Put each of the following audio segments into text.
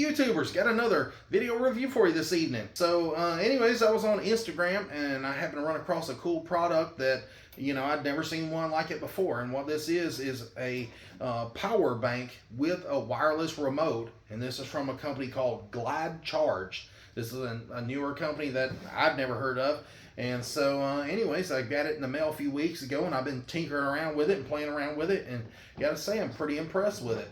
YouTubers, got another video review for you this evening. So anyways, I was on Instagram and I happened to run across a cool product that, you know, I'd never seen one like it before. And what this is a power bank with a wireless remote. And this is from a company called Discharged. This is a newer company that I've never heard of. And so anyways, I got it in the mail a few weeks ago, and I've been tinkering around with it and playing around with it, and gotta say I'm pretty impressed with it.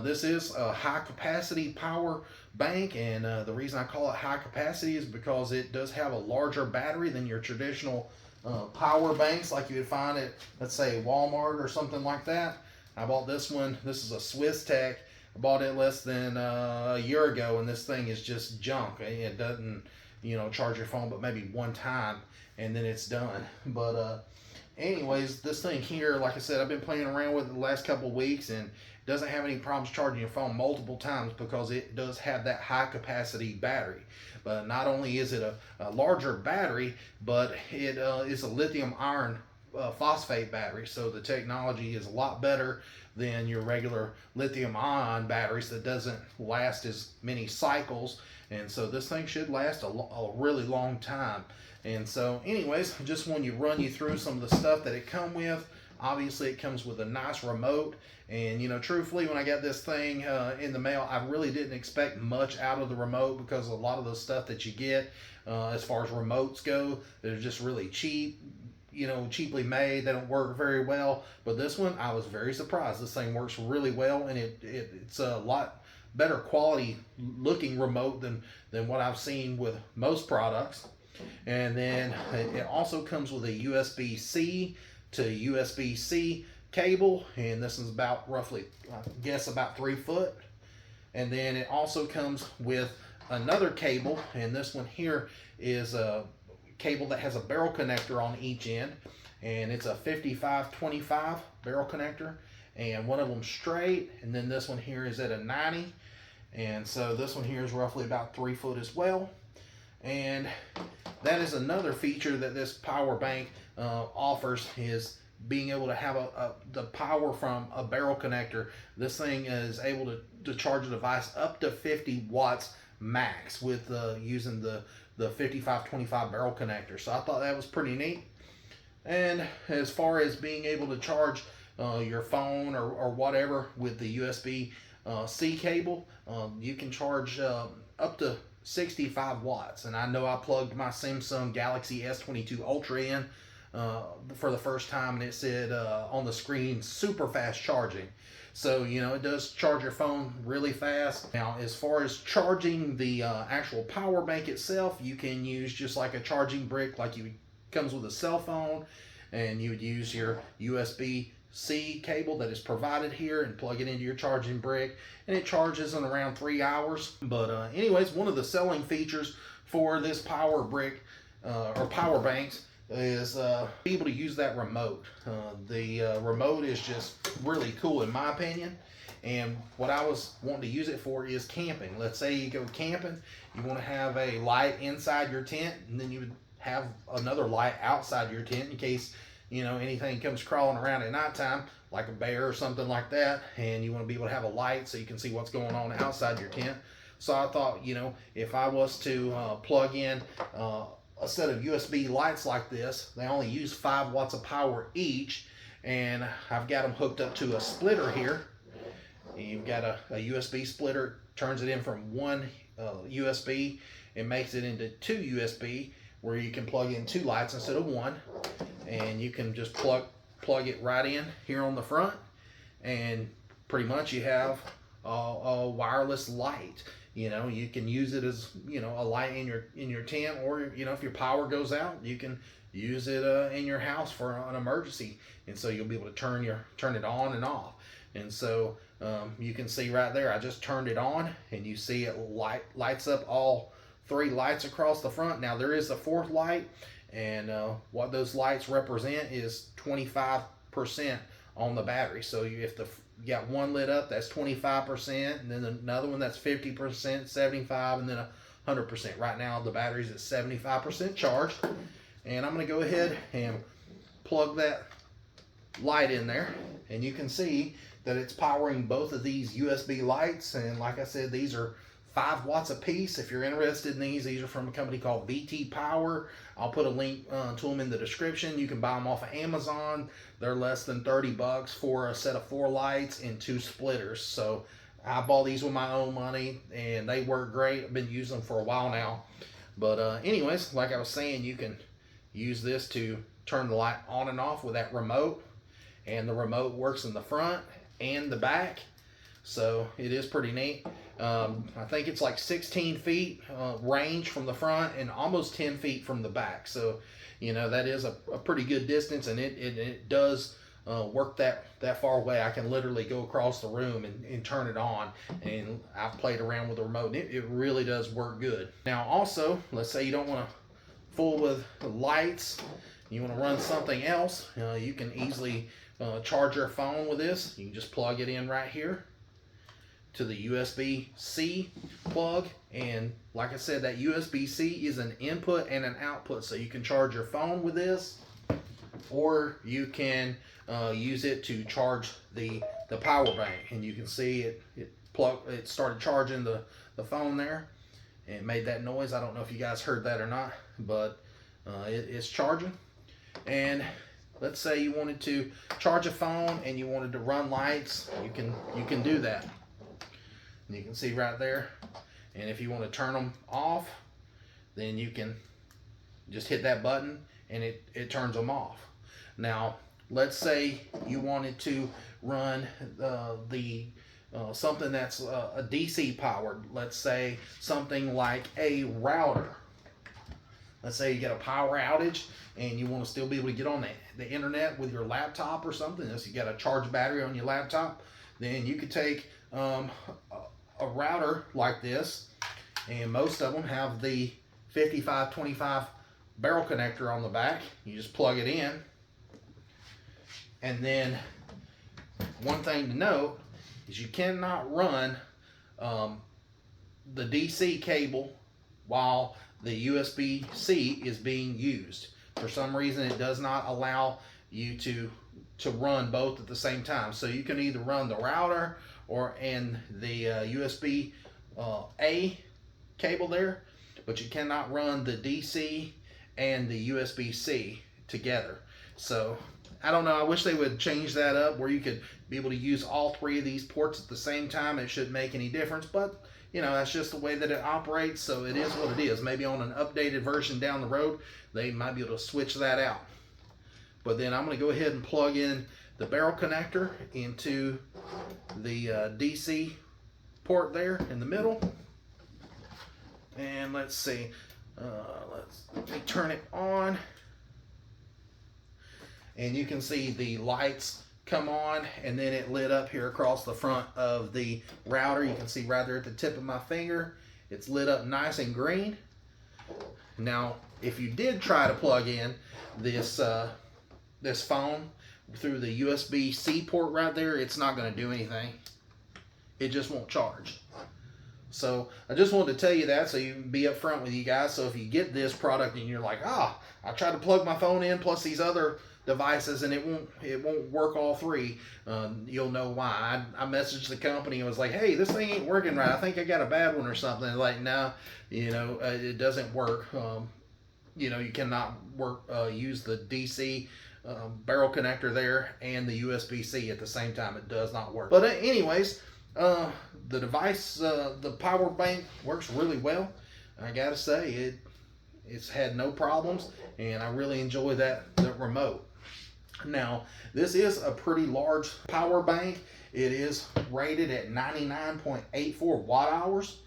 This is a high capacity power bank, and the reason I call it high capacity is because it does have a larger battery than your traditional power banks like you would find at, let's say, Walmart or something like that. I bought this one. This is a Swiss Tech. I bought it less than a year ago, and this thing is just junk. It doesn't, you know, charge your phone but maybe one time and then it's done. But anyways, this thing here, like I said, I've been playing around with it the last couple of weeks, and it doesn't have any problems charging your phone multiple times because it does have that high capacity battery. But not only is it a larger battery, but it is a lithium iron phosphate battery, so the technology is a lot better than your regular lithium ion batteries that doesn't last as many cycles. And so this thing should last a really long time. And so anyways, I just want to run you through some of the stuff that it comes with. Obviously it comes with a nice remote, and you know, truthfully, when I got this thing in the mail, I really didn't expect much out of the remote, because a lot of the stuff that you get as far as remotes go, they're just really cheap, you know, cheaply made. They don't work very well. But this one, I was very surprised. This thing works really well, and it's a lot better quality looking remote than what I've seen with most products. And then it also comes with a USB-C to USB-C cable, and this is about roughly, I guess, about 3 foot. And then it also comes with another cable, and this one here is a cable that has a barrel connector on each end, and it's a 55-25 barrel connector, and one of them straight, and then this one here is at a 90. And so this one here is roughly about 3 foot as well. And that is another feature that this power bank offers, is being able to have the power from a barrel connector. This thing is able to charge a device up to 50 watts max with using the 55-25 barrel connector. So I thought that was pretty neat. And as far as being able to charge your phone or whatever with the USB-C cable, you can charge up to 65 watts. And I know I plugged my Samsung Galaxy S22 Ultra in for the first time, and it said on the screen super fast charging. So, you know, it does charge your phone really fast. Now, as far as charging the actual power bank itself, you can use just like a charging brick, like comes with a cell phone, and you would use your USB-C cable that is provided here and plug it into your charging brick, and it charges in around 3 hours. But anyways, one of the selling features for this power brick or power banks is be able to use that remote. The remote is just really cool in my opinion, and what I was wanting to use it for is camping. Let's say you go camping, you want to have a light inside your tent, and then you would have another light outside your tent in case, you know, anything comes crawling around at nighttime, like a bear or something like that, and you want to be able to have a light so you can see what's going on outside your tent. So I thought, you know, if I was to plug in a set of USB lights like this, they only use 5 watts of power each, and I've got them hooked up to a splitter here. And you've got a USB splitter, turns it in from one USB and makes it into 2 USB, where you can plug in 2 lights instead of 1, and you can just plug it right in here on the front, and pretty much you have a wireless light. You know, you can use it as, you know, a light in your tent, or, you know, if your power goes out, you can use it in your house for an emergency, and so you'll be able to turn it on and off. And so you can see right there, I just turned it on, and you see it lights up all 3 lights across the front. Now there is a 4th light, and what those lights represent is 25% on the battery. So if you got one lit up, that's 25%, and then another one that's 50%, 75, and then 100%. Right now the battery's at 75% charged, and I'm going to go ahead and plug that light in there, and you can see that it's powering both of these USB lights. And like I said, these are 5 watts a piece. If you're interested in these are from a company called VT Power. I'll put a link to them in the description. You can buy them off of Amazon. They're less than 30 bucks for a set of 4 lights and 2 splitters. So I bought these with my own money and they work great. I've been using them for a while now. But anyways, like I was saying, you can use this to turn the light on and off with that remote. And the remote works in the front and the back. So it is pretty neat. I think it's like 16 feet range from the front and almost 10 feet from the back. So, you know, that is a pretty good distance, and it does work that far away. I can literally go across the room and turn it on, and I've played around with the remote, and it really does work good. Now also, let's say you don't want to fool with lights, you want to run something else, you can easily charge your phone with this. You can just plug it in right here to the USB-C plug, and like I said, that USB-C is an input and an output, so you can charge your phone with this, or you can use it to charge the power bank. And you can see it started charging the phone there, and it made that noise. I don't know if you guys heard that or not, but it's charging. And let's say you wanted to charge a phone and you wanted to run lights, you can do that. And you can see right there. And if you want to turn them off, then you can just hit that button and it turns them off. Now, let's say you wanted to run something that's a DC powered. Let's say something like a router. Let's say you get a power outage and you want to still be able to get on the internet with your laptop or something. So you got a charged battery on your laptop. Then you could take a router like this, and most of them have the 5525 barrel connector on the back. You just plug it in, and then one thing to note is you cannot run the DC cable while the USB-C is being used. For some reason, it does not allow you to run both at the same time. So you can either run the router and the USB-A cable there, but you cannot run the DC and the USB-C together. So I don't know, I wish they would change that up where you could be able to use all 3 of these ports at the same time. It shouldn't make any difference, but you know, that's just the way that it operates, so it is what it is. Maybe on an updated version down the road, they might be able to switch that out. But then I'm going to go ahead and plug in the barrel connector into the DC port there in the middle. And let's see, let me turn it on. And you can see the lights come on, and then it lit up here across the front of the router. You can see right there at the tip of my finger, it's lit up nice and green. Now, if you did try to plug in this phone through the USB-C port right there, it's not going to do anything. It just won't charge. So I just wanted to tell you that so you can be upfront with you guys. So if you get this product and you're like, I tried to plug my phone in plus these other devices and it won't work all 3, you'll know why. I messaged the company and was like, hey, this thing ain't working right. I think I got a bad one or something. They're like, no, it doesn't work. You cannot use the DC barrel connector there and the USB-C at the same time. It does not work. But anyways, the device, the power bank works really well. I gotta say, it's had no problems, and I really enjoy the remote. Now, this is a pretty large power bank. It is rated at 99.84 watt hours,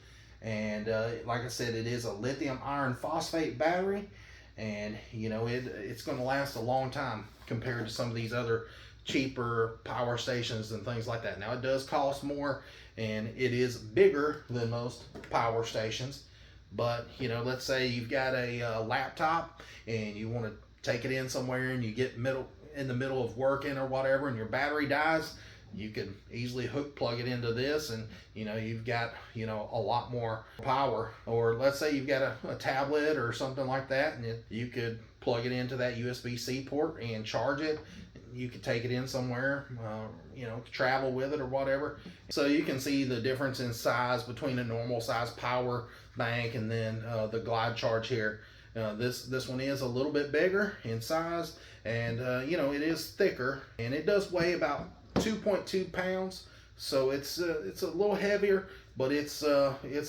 and like I said, it is a lithium iron phosphate battery, and it's going to last a long time compared to some of these other cheaper power stations and things like that. Now, it does cost more, and it is bigger than most power stations. But let's say you've got a laptop and you want to take it in somewhere, and you get in the middle of working or whatever, and your battery dies, you could easily plug it into this, and you've got a lot more power. Or let's say you've got a tablet or something like that, and you could plug it into that USB-C port and charge it. you could take it in somewhere, travel with it or whatever. So you can see the difference in size between a normal size power bank and then the Glide Charge here. This one is a little bit bigger in size, and it is thicker, and it does weigh about 2.2 pounds. So it's a little heavier, but it's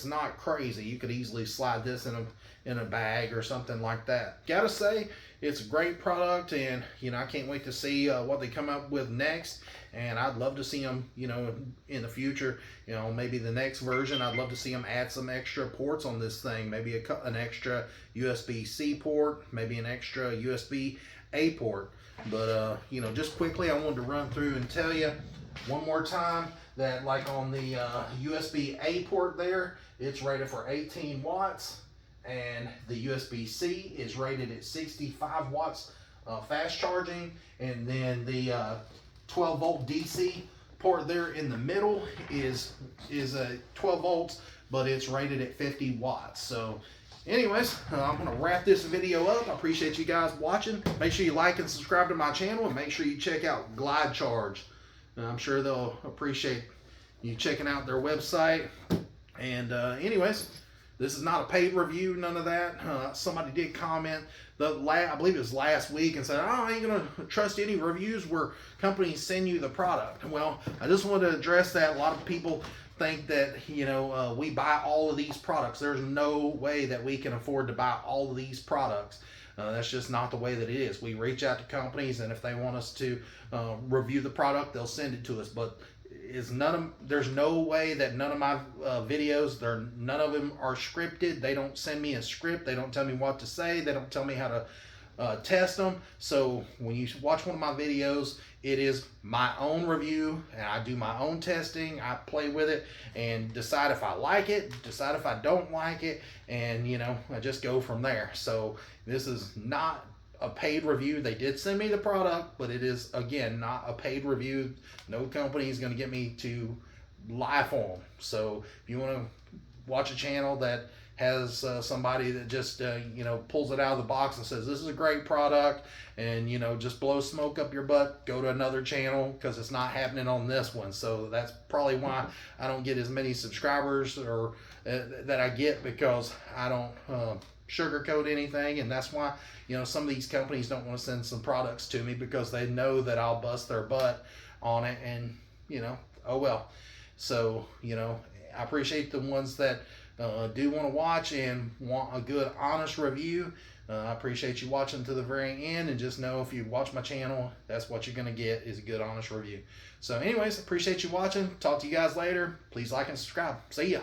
not crazy. You could easily slide this in a bag or something like that. Gotta say, it's a great product, and I can't wait to see what they come up with next. And I'd love to see them, in the future, maybe the next version, I'd love to see them add some extra ports on this thing. Maybe an extra USB-C port, maybe an extra USB-A port. But, just quickly, I wanted to run through and tell you one more time that, like on the USB-A port there, it's rated for 18 watts. And the USB-C is rated at 65 watts fast charging. And then the 12 volt DC port there in the middle is a 12 volts, but it's rated at 50 watts. So anyways, I'm going to wrap this video up. I appreciate you guys watching. Make sure you like and subscribe to my channel, and make sure you check out Glide Charge. I'm sure they'll appreciate you checking out their website. And anyways, this is not a paid review, none of that. Somebody did comment, I believe it was last week, and said, I ain't going to trust any reviews where companies send you the product. Well, I just want to address that. A lot of people think that, we buy all of these products. There's no way that we can afford to buy all of these products. That's just not the way that it is. We reach out to companies, and if they want us to review the product, they'll send it to us. But there's no way that none of my videos, none of them are scripted. They don't send me a script. They don't tell me what to say. They don't tell me how to test them. So when you watch one of my videos, it is my own review, and I do my own testing. I play with it and decide if I like it, decide if I don't like it, and I just go from there. So this is not a paid review. They did send me the product, but it is, again, not a paid review. No company is going to get me to lie for them. So if you want to watch a channel that has somebody that just pulls it out of the box and says this is a great product, and just blows smoke up your butt, go to another channel, because it's not happening on this one. So that's probably why I don't get as many subscribers or that I get, because I don't sugarcoat anything. And that's why some of these companies don't want to send some products to me, because they know that I'll bust their butt on it, and oh well. So I appreciate the ones that do want to watch and want a good honest review. I appreciate you watching to the very end, and just know if you watch my channel, that's what you're going to get, is a good honest review. So anyways, appreciate you watching. Talk to you guys later. Please like and subscribe. See ya.